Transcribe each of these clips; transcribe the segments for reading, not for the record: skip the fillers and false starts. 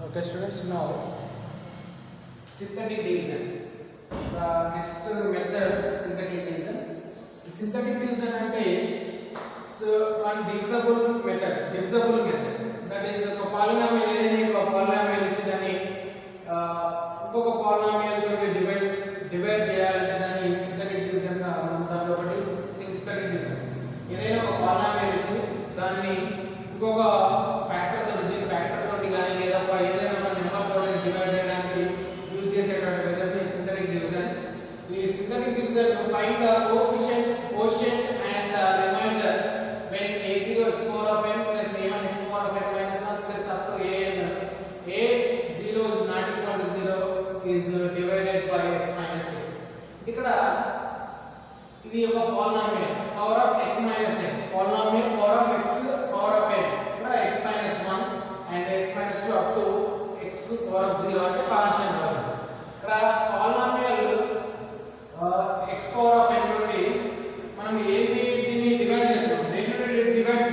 Okay, students, now synthetic division. The next method, synthetic division. Synthetic division ante so one divisible method. That is a polynomial ఏదైనా ఒక polynomial ఇచ్చిందని ఇంకొక polynomial తోటి divide చేయాలంటే దాన్ని synthetic division గా మనం దాంట్లో ఒకటి synthetic division. ఏదైనా ఒక polynomial ఇచ్చి దాన్ని ఇంకొక ఫ్యాక్టర్ తోటి కానీ లేదా ఏదైనా ఒక నెంబర్ తోటి డివైడ్ చేయడానికి యూజ్ చేసేటువంటి మెథడ్ synthetic division. ఈ synthetic division find the coefficient, quotient and the remainder when a0 x power of n plus a1 x power of n minus 1 plus up to an a0 is not equal to 0 is divided by x minus a. ఇక్కడ ఇది ఒక polynomial power of x minus n, polynomial power of x power of n, ఇక్కడ x minus 1 and x minus 2 up to x power of 0 అంటే constant value. ఇక్కడ polynomial x power of n నుండి మనం దీన్ని divide చేస్తాం.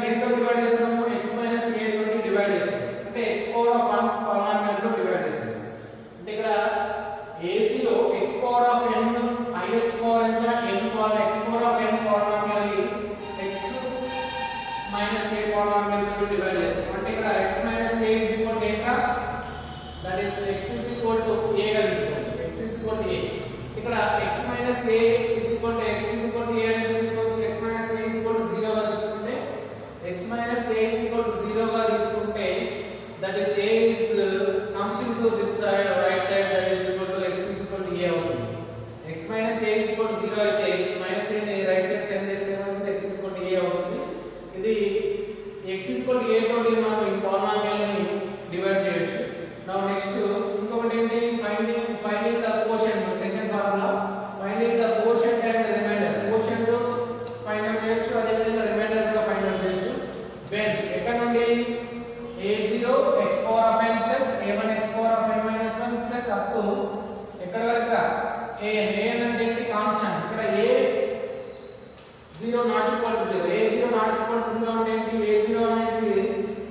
దేంతో divide చేస్తాము? x minus a తోటి డివైడ్ చేస్తాం. అంటే x power of 1 polynomial తో డివైడ్ చేస్తాం. అంటే ఇక్కడ a0 x power of n highest power ఎంత n power x power of n polynomial ని x minus a polynomial తో డివైడ్ చేస్తాం. అంటే ఇక్కడ x minus a is equal to ఏంటా? That is x is equal to a గా తీసుకోవచ్చు. x is equal to a. ఇక్కడ x minus a is equal to x is equal to a అని తీసుకోవచ్చు. x minus a is equal to 0 గా తీసుకుంటే x minus a is equal to 0 గా తీసుకుంటే that is a is comes into this side right side, that is equal to x is equal to a అవుతుంది. x minus a is equal to 0 అయితే minus a ని right side send చేస్తే ఏమవుతుంది? x is equal to a అవుతుంది. ఇది x is equal to a తోటి మనం ఈ polynomial ని డివైడ్ చేయొచ్చు. Now next ఇంకొకటి ఏంటి? finding the quotient, second formula finding the quotient and remainder. quotient find out చేయొచ్చు, అదే విధంగా రిమైండర్ కూడా ఫైండ్ అవుట్ చేయొచ్చు. when ఎక్కడ నుండి a0 x power of n plus a1 x power of n minus 1 plus up to ఎక్కడ వరకు an అంటే ఏంటి? కాన్స్టెంట్. ఇక్కడ a0 not equal to 0, a0 not equal to 0 అంటే ఏంటి? a0 అనేది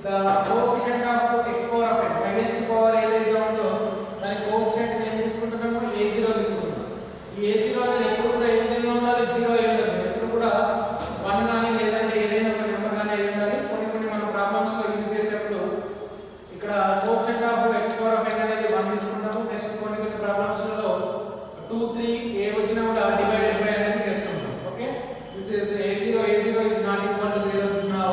the coefficient of x power of n, highest power ఏదైతే ఉందో దాని కోఎఫిషియంట్ ఏం తీసుకుంటున్నాము? a0 తీసుకుంటున్నాం. ఈ a0 అనేది ఎప్పుడు కూడా ఏ విధంగా ఉండాలి? 0 అయి ఉండాలి. ఎప్పుడు కూడా 1 గాని లేదంటే ఏదైనా ఒక నెంబర్ గాని అయి ఉండాలి. కొన్ని మన ప్రాబ్లమ్స్ లో యూజ్ చేసేప్పుడు ఇక్కడ coefficient of x power of n అనేది 1 తీసుకుంటాము. నెక్స్ట్ కొన్ని ప్రాబ్లమ్స్ లలో 2 3 ఏ వచ్చినా కూడా డివైడెడ్ బై అనేది చేస్తుంటాం. Okay, this is a0 is not equal to 0. now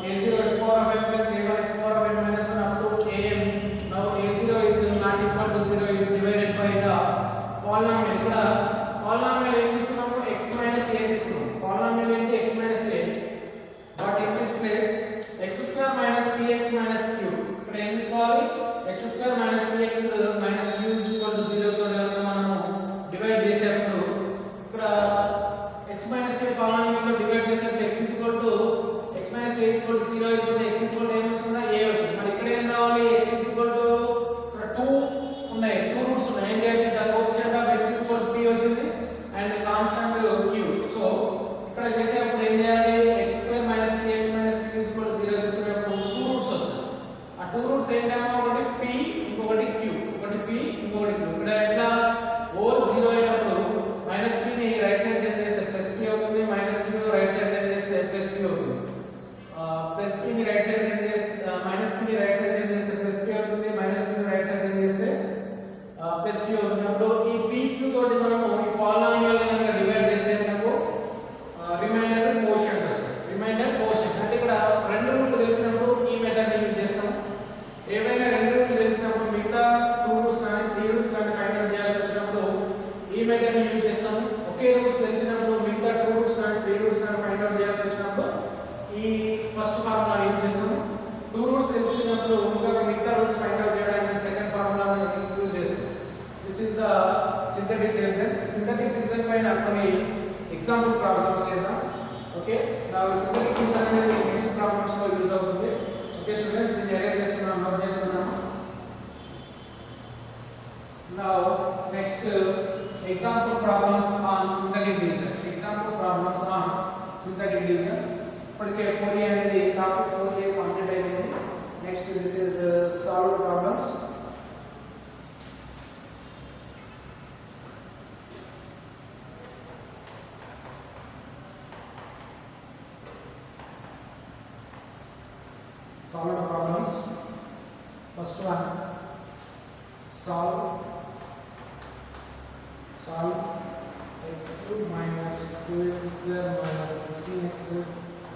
a0 x power of n plus a1 x power of n minus 1 up to am. now a0 is not equal to 0 is divided by the polynomial. ఇక్కడ polynomial ఏం తీసుకున్నాము? x minus a తీసుకున్నాము. polynomial ఏంటి? x minus a. but in this place x square minus px minus q. ఇక్కడ ఏం తీసుకోవాలి? x square minus px minus q is equal to 0 తో మనము డివైడ్ చేసేప్పుడు ఇక్కడ x minus a polynomial లో డివైడ్ చేసేప్పుడు x is equal to x minus a is equal to 0 అయిపోతే x is equal to ఏం వచ్చిందా? a వచ్చింది. మరి ఇక్కడ ఏం రావాలి? x is equal to 2 ఉన్నాయి, 2 రూట్స్ ఉన్నాయి. ఏం చేయాలి? the coefficient of x is equal to p వచ్చింది అండ్ కాన్స్టెంట్ q. సో ఇక్కడ చేసేప్పుడు ఏం చేయాలి? x square minus px minus q is equal to 0 తీసుకునేప్పుడు 2 రూట్స్ వస్తాయి. ఆ 2 రూట్స్ ఏంటంటే ఒకటి p ఇంకొకటి q, ఒకటి p ఇంకొకటి q. ఇక్కడ ఎట్లా హోల్ 0 అయినప్పుడు మైనస్ p ని రైట్ సైడ్ సెండ్ చేస్తే ప్లస్ p అవుతుంది, మైనస్ q ని రైట్ సైడ్ సెండ్ చేస్తే ప్లస్ q అవుతుంది. ప్లస్ p ని రైట్ సైడ్ సెండ్ చేస్తే మైనస్ p ని రైట్ సైడ్ సెండ్ చేస్తే ప్లస్ p అవుతుంది, మైనస్ p ని రైట్ సైడ్ సెండ్ చేస్తే ప్లస్ q అవుతుంది. అప్పుడు ఈ p q తోటి మనము ఈ polynomial ని కనుక డివైడ్ చేస్తే మనకు రిమైండర్ కోషియంట్ వస్తుంది. రిమైండర్ కోషియంట్ అంటే ఇక్కడ రెండు రూట్లు తెలిసినప్పుడు ఈ మెథడ్ ని యూజ్ చేస్తాం. ఏవైనా రెండు రూట్లు తెలిసినప్పుడు మిగతా 2 రూట్స్ కానీ 3 రూట్స్ కానీ ఫైండ్ అవుట్ చేయాల్సి వచ్చినప్పుడు ఈ మెథడ్ ని యూజ్ చేస్తాం. ఒకే రూట్స్ తెలిసినప్పుడు మిగతా 2 రూట్స్ కానీ 3 రూట్స్ కానీ ఫైండ్ అవుట్ చేయాల్సి వచ్చినప్పుడు ఈ ఫస్ట్ ఫార్ములా యూజ్ చేస్తాం. 2 రూట్స్ తెలిసినప్పుడు ఇంకా మిగతా రూట్స్ ఫైండ్ అవుట్ చేయడానికి సెకండ్ ఫార్ములాని యూజ్ చేస్తాం. This is the synthetic division. Synthetic division పైన కొన్ని ఎగ్జాంపుల్ ప్రాబ్లమ్స్ చేద్దాం. ఓకే, నా సింథటిక్ డివిజన్ అనేది నెక్స్ట్ ప్రాబ్లమ్స్ లో యూజ్ అవుతుంది. ఓకే స్టూడెంట్స్, దీన్ని అరేంజ్ చేస్తున్నాం, నోట్ చేసుకున్నాము. Now next example problems on synthetic division. Example problems on synthetic division. ఇప్పటికే 4a అనేది టాపిక్ 4a కంప్లీట్ అయిపోయింది. Next this is solve problems. solve the problems. First one, solve x cube minus 2x square minus 16x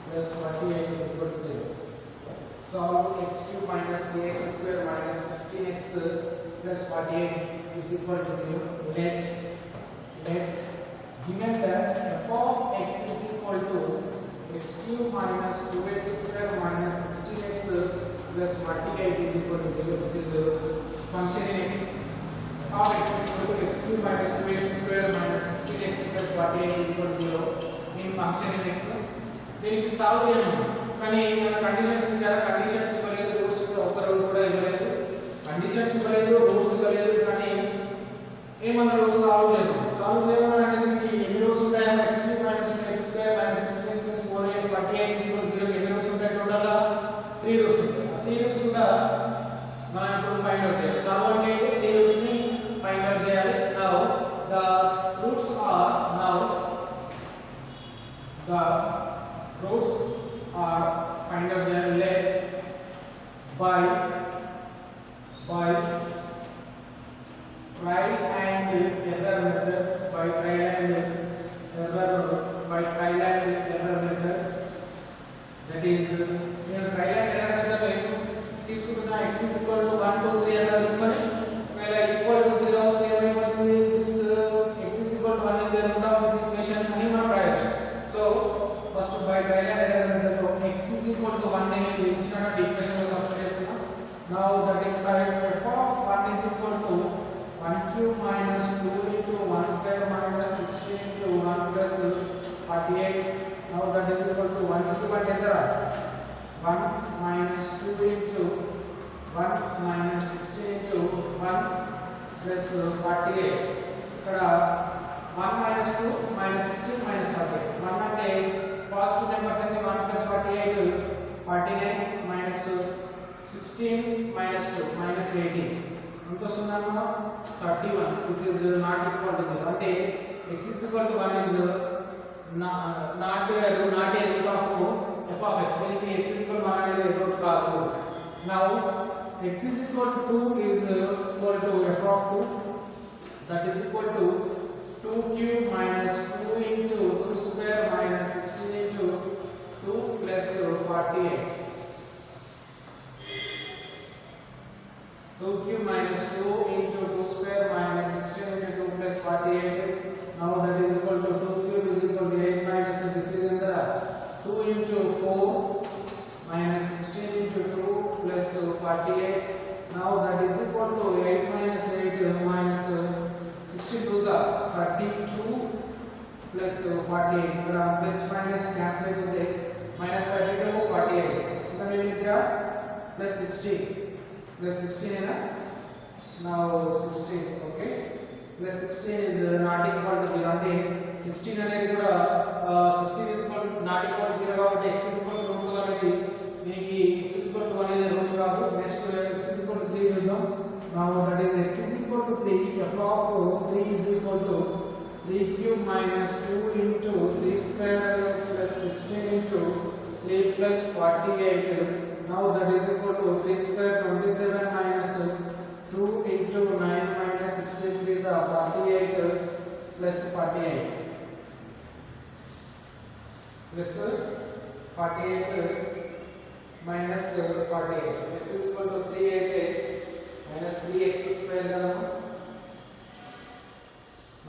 plus 48 is equal to 0. Solve x cube minus 3x square minus 16x plus 48 is equal to 0. Let given that f of x is equal to x cube minus 2x square minus 16x plus 48 is equal to 0. This is function in x. F of x is equal to x cube minus 2x square minus 16x plus 48 is equal to 0 in function in x. దీనికి solve చేయండి. కానీ మన conditions ఇచ్చారు. Conditions ఇవ్వలేదు, roots ఒక rule కూడా ఇవ్వలేదు. Conditions ఇవ్వలేదు, రూట్స్ ఇవ్వలేదు. కానీ ఏమన్నారు? సాల్వ్ చేయండి. సాల్వ్ చేయమన్నారంటే దీనికి ఎన్ని రూట్స్ ఉంటాయి? x cube minus 2x square minus 16x plus 48 is equal to 0. ఎన్ని రూట్స్ ఉంటాయి? టోటల్ గా 3 రూట్స్ ఉంటాయి. 3 రూట్స్ కూడా మనం ఇప్పుడు ఫైండ్ అవుట్ చేయాలి. సాల్వ్ అంటే 3 రూట్స్ ని ఫైండ్ అవుట్ చేయాలి. Now the roots are find out their let by trial and error method by trial and error method, that is trial and error method తీసుకున్న x is equal to 1 2 3 అలా తీసుకొని ఒకవేళ equal to 0 వస్తే ఏమైపోతుంది? this x is equal to 1 is the root of this equation అని మనం రాయొచ్చు. So first by trial and error method లో x is equal to 1 అనేది ఇచ్చిన ఈక్వేషన్ లో సబ్స్టిట్యూట్ చేస్తున్నాం. Now that implies f of 1 is equal to 1 cube minus 2 into 1 square minus 16 into 1 plus 48. Now that is equal to 1 cube అంటే ఎంత? 1 minus 2 into 1 minus 16 into 1 plus 48. ఇక్కడ 1 minus 2 minus 16 minus 48. 1 అంటే positive numbers అంటే 1 plus 48 49 minus 16 minus 2 minus 18 ఎంత వస్తుందమ్మా? 31. This is not equal to 0. అంటే x is equal to 1 is not a root of f of x. దీనికి x is equal to 1 అనేది route కాదు. Now x is equal to 2 is equal to f of 2, that is equal to 2 cube minus 2 into 2 square minus 16 into 2 plus 48. 2 cube minus 2 into 2 square minus 16 into 2 plus 48. Now that is equal to 2 cube is equal to 8 minus this is in the 2 into 4 minus 16 into 2 plus 48. Now that is equal to 8 minus 8 minus 62 is 32 plus 48. ఇక్కడ plus minus cancel అయిపోతే minus 32 48. ఎంత మిగిలిందిరా? Plus 16 అయినా? now 16. okay, plus 16 is not equal to 0. అంటే 16 అనేది కూడా 16 is equal to not equal to 0 కాబట్టి x is equal to root 2 అనేది దీనికి x is equal to 1 అనేది రూట్ కాదు. Next x is equal to 3 చూద్దాం. now that is x is equal to 3. f of 3 is equal to 3 cube minus 2 into 3 square plus 16 into 3 plus 48. now that is equal to 3 square 27 minus 2 into 9 minus 63 is 48 plus 48 plus 48 minus 48. x is equal to 3 అయితే minus 3x square కదా,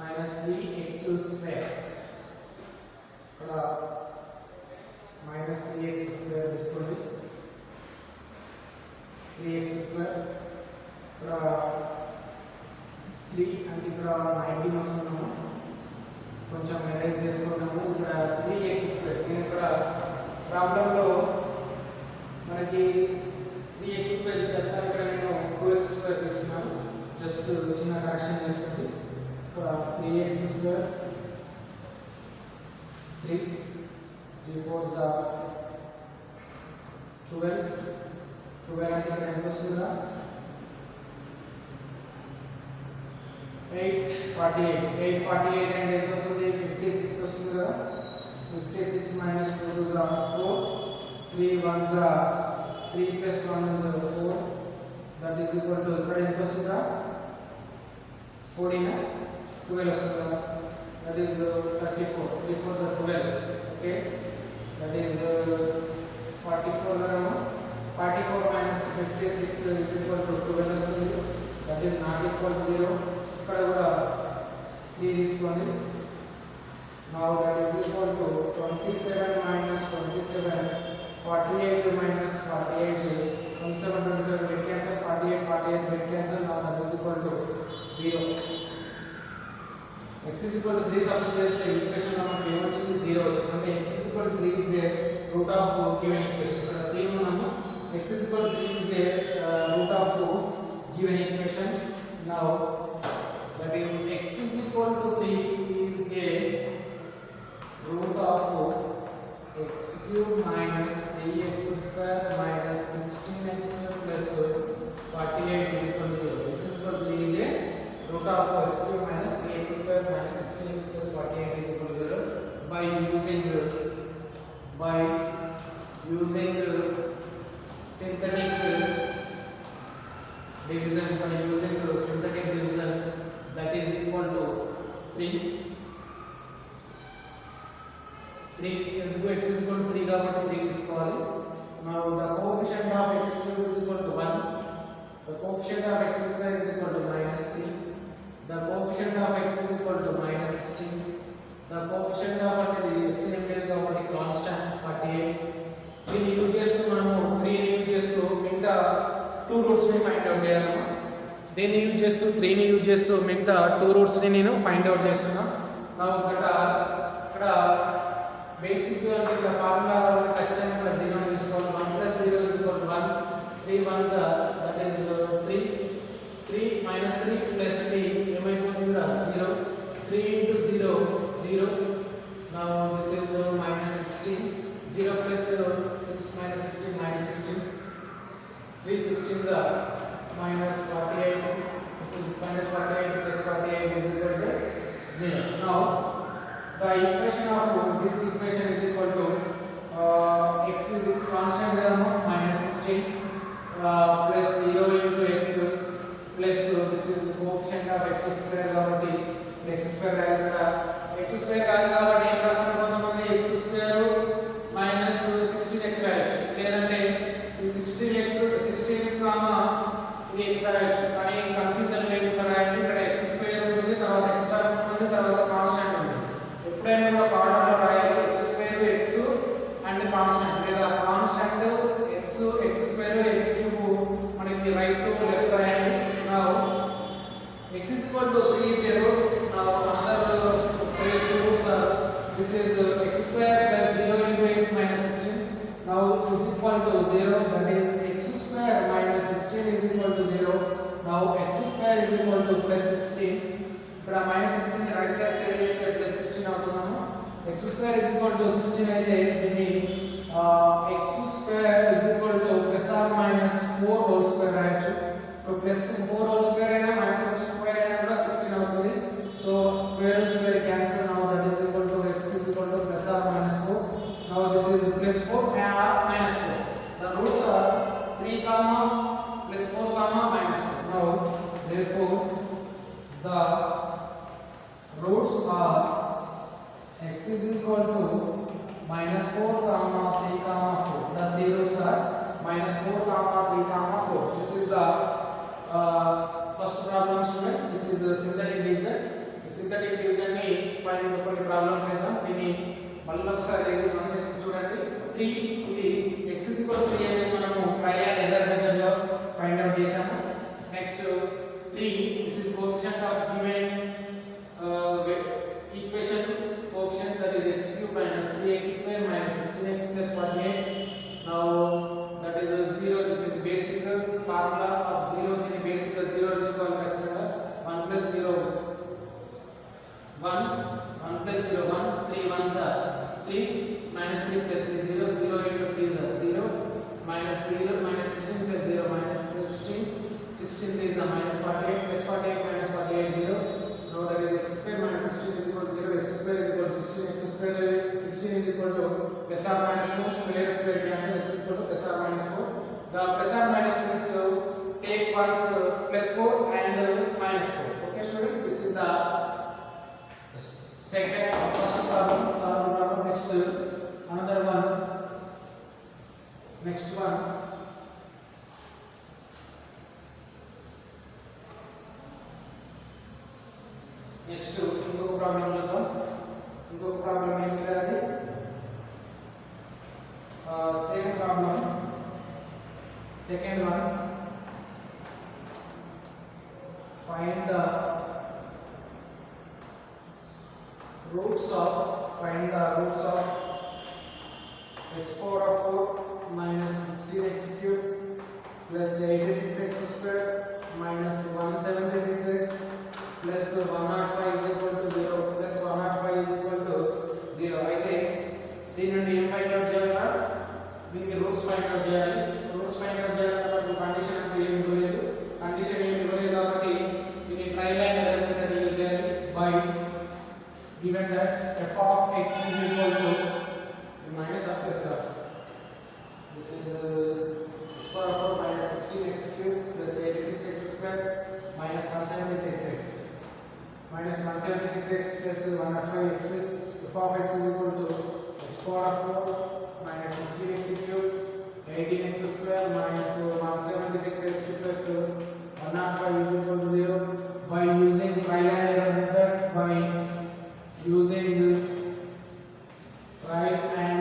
minus 3x square. ఇక్కడ minus 3x square తీసుకోండి. 3x square ఇక్కడ 3 అంటే ఇక్కడ 19 వస్తున్నాము. కొంచెం erase చేసుకున్నాము. ఇక్కడ 3x square. నేను ఇక్కడ ప్రాబ్లంలో మనకి 3x square ఇచ్చారు. ఇక్కడ నేను 2x square తీసుకున్నాను. జస్ట్ చిన్న కరెక్షన్ చేసుకోండి. ఇక్కడ 3x square 3 4 12 అంటే ఇక్కడ ఎంత వస్తుందా? 848 అంటే ఎంత వస్తుంది? 56 వస్తుంది కదా. 56 minus 2 is 4, 3 1s are 3 plus 1 is 4, that is equal to ఇక్కడ ఎంత వస్తుందా 14 12 వస్తుందా, that is 34, 3 4 is 12, okay, that is 44 కదా, 44 minus 56 is equal to 12 వస్తుంది, that is not equal to 0. ఇక్కడ కూడా 3 తీసుకోండి. Now that is equal to 27 minus 27, 48 minus 48, 27 27 get cancel, 48 48 get cancel. Now that is equal to 0. X is equal to 3 substitute చేస్తే equation లో మనకి ఏం వచ్చింది 0 వచ్చింది. అంటే x is equal to 3 is a root of given equation. ఇక్కడ 3 ఉన్నాము, x is equal to 3 is a root of given equation. Now that is x is equal to 3 is a root of x cube minus 3x square minus 16x plus 48 is equal to 0. X is equal to 3 is a root of x cube minus 3x square minus 16x plus 48 is equal to 0 by using synthetic division, that is equal to 3 ఎందుకు x is equal to 3 కాబట్టి 3 తీసుకోవాలి. Now the coefficient of x cube is equal to 1, the coefficient of x square is equal to minus 3, the coefficient of x is equal to minus 16, the coefficient of అంటే x ఏం లేదు కాబట్టి constant 48. దీన్ని use చేస్తూ మనము 3 ని use చేస్తూ మిగతా 2 రూట్స్ ని ఫైండ్ అవుట్ చేయాలమ్మా. దీన్ని యూజ్ చేస్తూ 3 ని యూజ్ చేస్తూ మిగతా 2 రూట్స్ ని నేను ఫైండ్ అవుట్ చేస్తున్నా. Now ఇక్కడ బేసిక్ గా ఇక్కడ ఫార్ములా ఖచ్చితంగా ఇక్కడ 0 ని తీసుకోవాలి. 1 plus 0 is equal to 1, 3 ones are, that is 3 minus 3 plus 3 ఏమైపోతుంది ఇక్కడ 0, 3 into 0 0. Now this is minus 16, 0 plus 6 minus 16 minus 16, 3 16s are minus 48, this is minus 48 plus 48 is equal to 0. Now the equation of this equation is equal to x is constant minus 16 plus 0 into x plus this is coefficient of x square కాబట్టి x square రాయాలి. x square రాయాలి కాబట్టి ఏం రాస్తాం కొంతమంది x square minus 16x రాయొచ్చు, లేదంటే ఈ 16x 16 కామా ఇది x రాయొచ్చు. కానీ కన్ఫ్యూజన్ లేకుండా రాయండి. ఇక్కడ x square ఉంటుంది, తర్వాత x టర్మ్ ఉంటుంది, తర్వాత కాన్స్టాంట్ ఉంటుంది. ఎప్పుడైనా కూడా ఆర్డర్ లో రాయాలి x square x and constant, లేదా constant x square x cube మనకి రైట్ టు లెఫ్ట్ రాయాలి. Now x is equal to 3 is a root. Now another roots are, this is x square plus 0 into x minus 16. Now is equal to 0, that is x square minus 16 is equal to 0. Now x square is equal to plus 16. ఇక్కడ minus 16 right side side చేస్తే plus 16 అవుతున్నాము. x square is equal to 16 అయితే దీన్ని x square is equal to plus or minus 4 whole square రాయొచ్చు. ఇప్పుడు plus 4 whole square అయినా minus 4 square అయినా కూడా 16 అవుతుంది. So square square cancel. Now that is equal to x is equal to plus or minus 4. Now this is plus 4 or minus 4. The roots are 3 comma plus 4 comma minus 4. Now therefore the roots are x is equal to minus 4 comma 3 comma 4. The three roots are minus 4 comma 3 comma 4. This is the first problem student. This is the synthetic division. The synthetic division ni పైన కొన్ని problems చేద్దాం. దీన్ని మళ్ళీ ఒకసారి చూడండి. 3 ఇది x is equal to 3 అనేది మనము ట్రై అండ్ ఎర్రర్ మెథడ్ లో ఫైండ్ అవుట్ చేసాము. Next 3 this is coefficient of given equation, coefficients, that is x cube minus 3x square minus 16x plus 48. Now that is 0, this is basic formula of 0. దీని basic 0 తీసుకోవాలి ఖచ్చితంగా. 1 plus 0 1, 1 plus 0 1, 3 ones are 3, minus 3 plus 3 0, 0 into 3 is 0, minus 0 minus 16 plus 0 minus 16, 16 is minus 48 plus 48 minus 48 0. Now that is x square minus 16 is equal to 0, x square is equal to 16, x square 16 is equal to plus or minus 4, square square cancel, x is equal to plus or minus 4. the plus or minus means take once plus 4 and minus 4. Okay students, this is the second first problem, solve problem. Next another one, next one. Next ఇంకొక problem చూద్దాం. ఇంకొక problem ఏంటి అది same problem. Second one, find the roots of x power of 4 minus 16x cube plus 86x square minus 176x plus 105 is equal to 0 plus 105 is equal to 0. అయితే దీని నుండి ఏం find out చేయాలా? దీనికి రూట్స్ ఫైండ్ అవుట్ చేయాలి. Roots find out చేయాలంటే మనకు condition అంటే ఏమి ఇవ్వలేదు. కండిషన్ ఏమి ఇవ్వలేదు కాబట్టి దీన్ని ట్రైలైన్ మెథడ్ మెథడ్ యూజ్ చేయాలి. By given that f of x is equal to minus of plus of this is x power of 4 minus 16x cube plus 86x square minus 176x minus 176x plus 105x. F of x is equal to x power of 4 minus 16x cube 18x square minus 176x plus 105 is equal to 0. By using trial and error method, by using trial and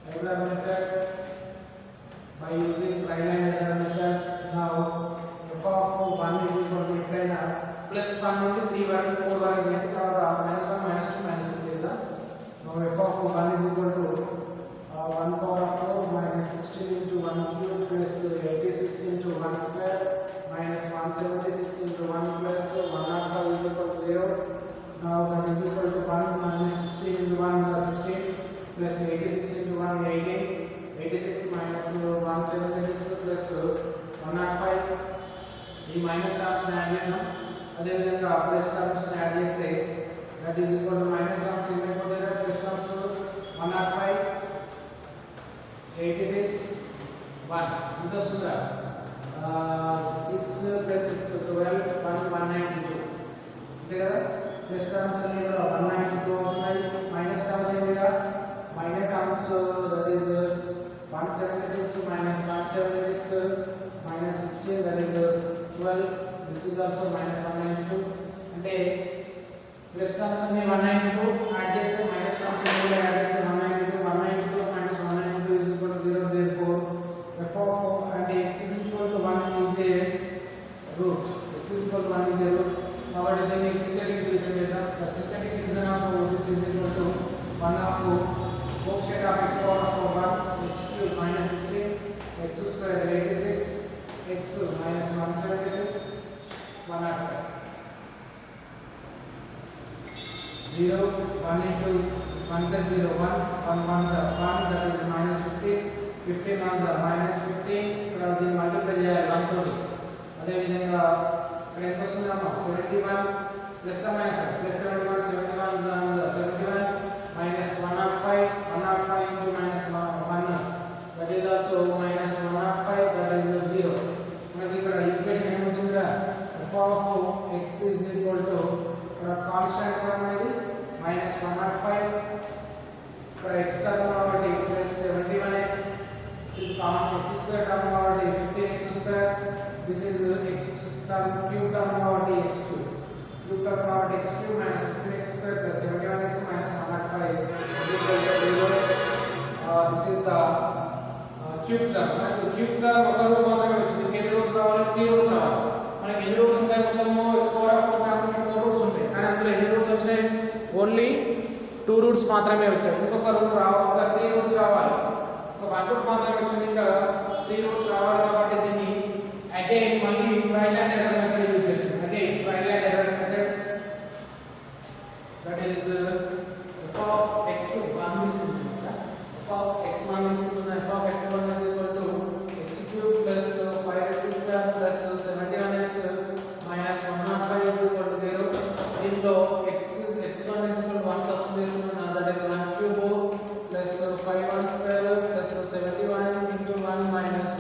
error method, by using trial and error method, now f of 1 is equal to ఎప్పుడైనా plus 1 నుండి 3 వరకు 4 వరకు చేసిన తర్వాత minus 1 minus 2 minus 3 చేద్దాం. now f of 1 is equal to 1 power of 4 minus 16 into 1 cube plus 86 into 1 square minus 176 into 1 plus 105 is equal to 0. now that is equal to 1 minus 16 into 1 is 16 plus 86 into 1 18. 86 minus 176 plus 105. ఈ minus terms ని add చేద్దాం. అదే విధంగా plus terms ని add చేస్తే that is equal to minus terms ఏం అయిపోతాయి? Plus terms 105 86 1 ఎంత వస్తుందా? 6 plus 6 12 192 అంతే కదా. ప్లస్ టర్మ్స్ అన్ని కూడా 192 అవుతాయి. మైనస్ టర్మ్స్ ఏమిరా? Minus terms that is 176 minus 176 minus 16 that is 12. this is also minus 192. అంటే ప్లస్ టర్మ్స్ అన్ని 192 యాడ్ చేస్తే మైనస్ టర్మ్స్ అన్ని కూడా యాడ్ చేస్తే 192 minus 192 is equal to 0. therefore f of అంటే x is equal to 1 is a root. x is equal to 1 is a root. కాబట్టి దీన్ని synthetic division చేద్దాం. the synthetic division of this is equal to 1 of coefficient of x power of 1 x cube minus 16 x square 86 x minus 176 105 0 1 into 1 plus 0 1 1 ones are 1 that is minus 15 15 ones are minus 15. ఇక్కడ దీన్ని multiply చేయాలి 1 తోటి. అదే విధంగా ఇక్కడ ఎంత వస్తుందమ్మా 71 plus minus plus 71 71 is 71 minus 105 105 into minus 1 that is also minus 105 that is 0. మనకి ఇక్కడ ఈక్వేషన్ ఏం వచ్చిందిరా? f of x is equal to ఇక్కడ కాన్స్టాంట్ టర్మ్ అనేది minus 105 ఇక్కడ x టర్మ్ కాబట్టి plus 71x this is common x square term కాబట్టి 15x square this is x term cube term కాబట్టి x cube cube term కాబట్టి x cube minus 15x square plus 71x minus 105 is equal to 0. this is the cube term. మనకి cube term ఒక route మాత్రమే వచ్చింది. ఎన్ని roots రావాలి? 3 roots రావాలి. మనకి ఎన్ని రూట్స్ ఉంటాయి? మొత్తము x power of 4 టర్మ్కి 4 రూట్స్ ఉంటాయి. కానీ అందులో ఎన్ని రూట్స్ వచ్చినాయి? ఓన్లీ 2 రూట్స్ మాత్రమే వచ్చాయి. ఇంకొక రూట్ రావాలి, ఒక 3 రూట్స్ రావాలి. ఒక 1 రూట్ మాత్రమే వచ్చింది, ఇంకా 3 రూట్స్ రావాలి. కాబట్టి దీన్ని అగైన్ మళ్ళీ trial and error method use చేస్తాం. Again trial and error method that is f of x 1 తీసుకుంటున్నాం కదా. f of x 1 తీసుకుంటున్నాం. f of x 1 is equal to x cube plus 5x square plus 71x minus 105 is equal to 0. దీంట్లో x1 is equal to 1 substitute చేస్తున్నాం. that is 1 cube plus 5 1 square plus 71 into 1 minus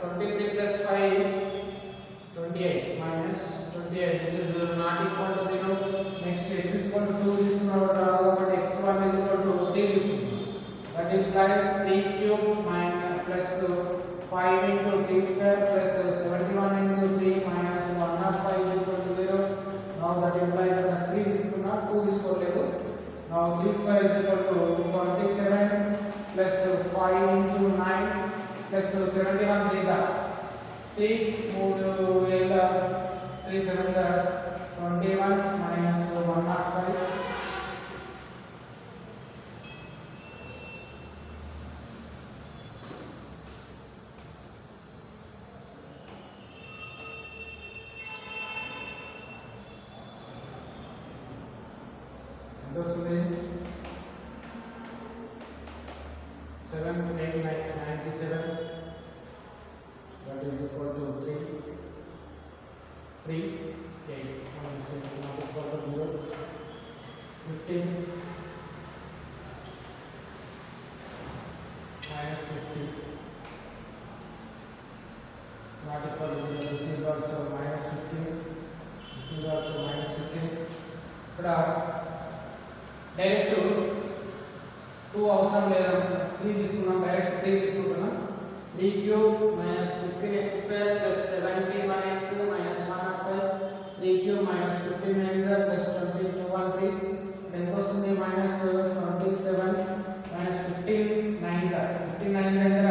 23 plus 5 28 minus 28. This is not equal to 0. Next x is equal to 2 తీసుకున్నప్పుడు x1 is equal to 3 తీసుకుంటాం. That implies 3 cube minus plus 5 into 3 square plus 71 into 3 minus 105 is equal to 0. Now that implies that 3 తీసుకున్నా 2 తీసుకోలేదు. Now 3 square is equal to 27 plus 5 into 9 plus 71 these are 3 3 7 are 21 minus 105. This will 7 8 97. That is equal to 3 8 minus 7 not equal to 0. 15 minus 50 not equal to 0. This is also minus 15. This is also minus 15. Direct 2 అవసరం లేదు, 3 తీసుకున్నాం. Direct 3 తీసుకుంటున్నాం. 3 cube minus 15x square plus 71x minus 105. 3 cube minus 15x plus 2213 ఎంత వస్తుంది? minus 27 minus 15 9s 15 9s ఎంత?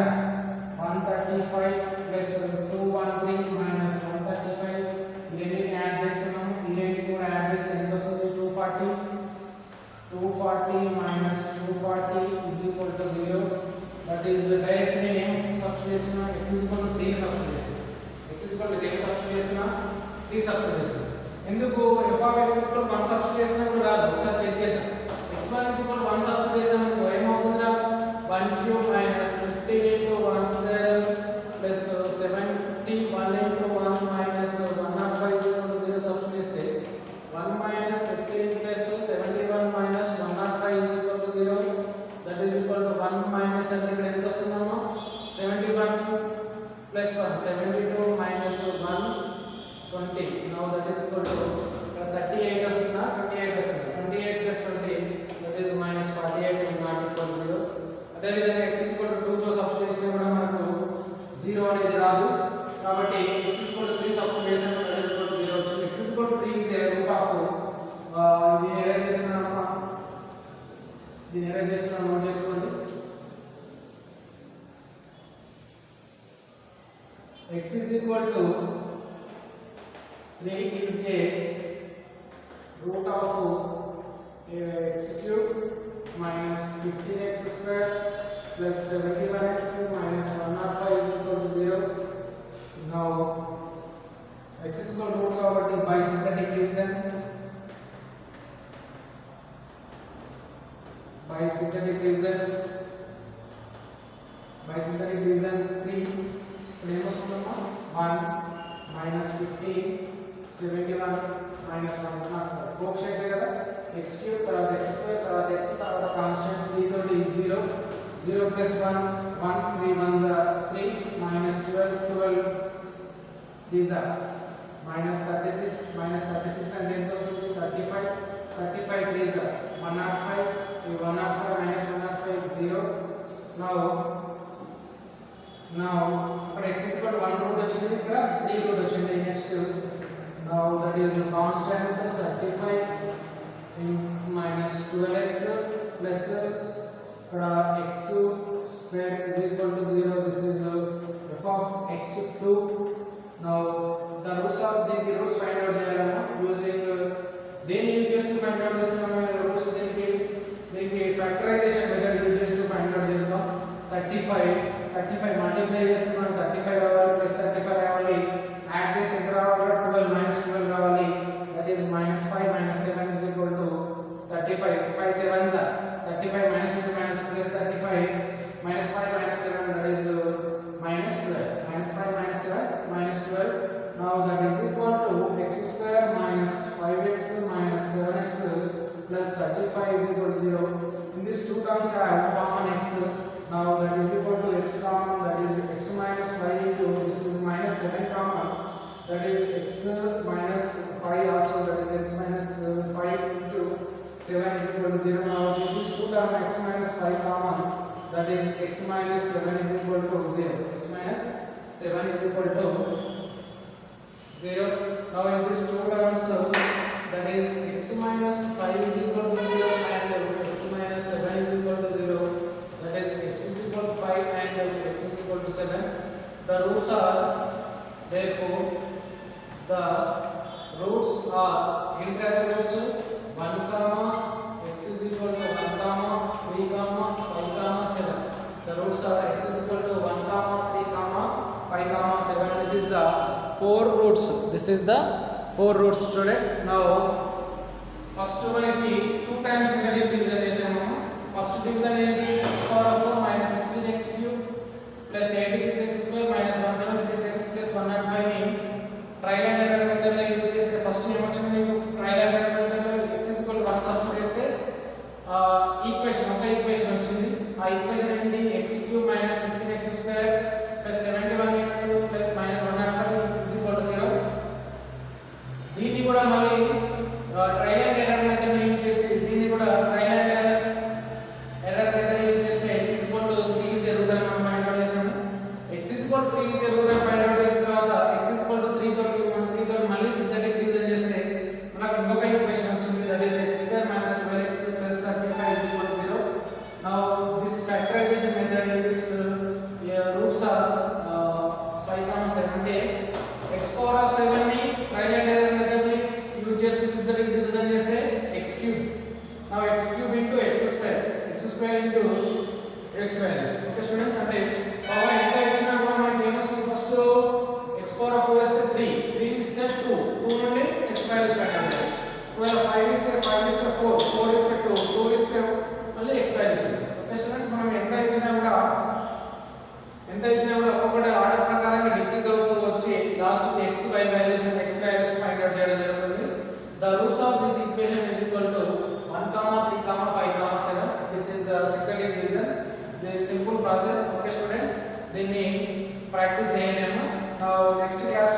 135 plus 213 minus 135. ఇదేంటి add చేస్తున్నాం, ఇదేంటి కూడా యాడ్ చేస్తే ఎంత వస్తుంది? 240 minus 240 is equal to 0. That is directly name substitution. X is equal to 3 substitution. X is equal to 3 substitution 3 substitution. ఎందుకు f of x is equal to 1 substitution అని రాదు. ఒకసారి చెక్ చేద్దాం. x1 is equal to 1 substitution అంటే ఏమవుతుందిరా? 1 cube minus 15 into 1 square plus 71 into 1 minus 105 is equal to 0 substitute చేస్తే 1 minus 15 plus 71 minus 105 is equal to 0. That is equal to 1 minus అంటే ఇక్కడ ఎంత వస్తుందమ్మా? 71 plus 1 72 minus 120. Now that is equal to 38 వస్తుందా? 28 వస్తుంది. 28 plus 20 that is minus 48 is not equal to 0. అదే విధంగా x is equal to 2 తో సబ్స్టిట్యూట్ చేసినా కూడా మనకు 0 అనేది రాదు. కాబట్టి x is equal to 3 substitute చేసినా that is equal to 0 వచ్చింది. x is equal to 3 is a root of దీన్ని ఎరేజ్ చేస్తున్నామా? దీన్ని ఎరేజ్ చేస్తున్నాం, నోట్ చేసుకోండి. x is equal to 3 is a root of x cube minus 15x square plus 71x minus 105 is equal to 0. Now x is equal to root కాబట్టి by synthetic division by synthetic division 3 ఇప్పుడు ఏమొస్తుందమ్మా? 1 minus 15 71 minus 105 coefficients కదా. x cube తర్వాత x square తర్వాత x తర్వాత constant 3 తోటి 0 0 plus 1 1 3 1s are 3 minus 12 these are minus 36 అంటే ఎంత వస్తుంది? 35 3s are 105 105 minus 105 0. now ఇక్కడ x is equal to 1 root వచ్చింది, ఇక్కడ 3 root వచ్చింది. next now that is constant 35 minus 12x plus ఇక్కడ x square is equal to 0. this is f of x2. now the roots of the roots find out చేయాలన్నా using దేన్ని use చేస్తూ find out చేస్తున్నాము? Roots దీనికి factorization method use చేస్తూ find out చేస్తాం. 35 multiply చేస్తున్నాం, 35 రావాలి ప్లస్ 35 రావాలి, యాడ్ చేస్తే ఎంత రావాలి? 12 minus 12 రావాలి. that is minus 5 minus 7 is equal to 35. 5 7s are 35 minus into minus plus 35 minus 5 minus 7 that is minus 12. minus 5 minus 7 minus 12. now that is equal to x square minus 5x minus 7x plus 35 is equal to 0. in these two terms I have common x. now that is equal to x common, that is x minus 5 into that is x minus 5 also, that is x minus 5 into 7 is equal to 0. Now this two term x minus 5 common, that is x minus 7 is equal to 0. X minus 7 is equal to 0. Now in this two terms, that is x minus 5 is equal to 0 and x minus 7 is equal to 0. That is x is equal to 5 and x is equal to 7. The roots are, therefore the roots are integral roots 1 comma x is equal to 1 comma 3 comma 5 comma 7. The roots are x is equal to 1 comma 3 comma 5 comma 7. This is the four roots. This is the four roots, students. Now first one is 2 times negative division చేసాము. First division ఏంటి? x power 4 minus 16x cube plus 86x square minus 176x plus 105 ని trial and error method లో use చేస్తే first ఏమొచ్చింది మీకు? Trial and error method లో x = 1 substitute చేస్తే equation ఒక ఈక్వేషన్ వచ్చింది. ఆ ఈక్వేషన్ ఏంటి? x³ minus 15x square plus 71x plus minus 105 = 0. దీన్ని కూడా మళ్ళీ ట్రయల్ అండ్ ఎర్రర్ మెథడ్ ని యూజ్ చేసి దీన్ని కూడా ట్రయల్ అండ్ ఎర్రర్ మెథడ్ ని యూజ్ చేస్తే x = 3 is a root అని మనం ఫైండ్ అవుట్ చేసాము. x = 3 is a root అని ఫైండ్ అవుట్ చేసిన తర్వాత x = 3 తోటి మనం 3 తోటి మళ్ళీ సింథటిక్ డివిజన్ చేస్తే మనకు ఇంకొక ఈక్వేషన్ వచ్చింది. That is x² - 12x + 35 = 0. Now this factorization method in this roots are 5 comma 7 x power of 7 ని ట్రయల్ అండ్ ఎర్రర్ మెథడ్ ని యూజ్ చేసి సింథటిక్ డివిజన్ చేస్తే x³. Now x³ into x² into x values. Okay students, అంటే power ఎంత ఇచ్చినా కూడా మనకి ఏమొస్తుంది? ఫస్ట్ x power of 4 ఇస్తే 3 ఇస్తే 2 నుండి x values పెట్టాలి. ఒకవేళ 5 ఇస్తే 4 ఇస్తే 2 ఇస్తే మళ్ళీ x values ఇస్తాం. ఓకే స్టూడెంట్స్, మనం ఎంత ఇచ్చినా కూడా ఒక్కొక్కటి ఆర్డర్ ప్రకారంగా డిక్రీజ్ అవుతూ వచ్చి లాస్ట్ కి x y values and x values find out చేయడం జరుగుతుంది. The roots of this equation is equal to 1 comma 3 comma 5 comma 7. This is the synthetic division. This simple process. Okay students, దీన్ని practice చేయండి. Now next class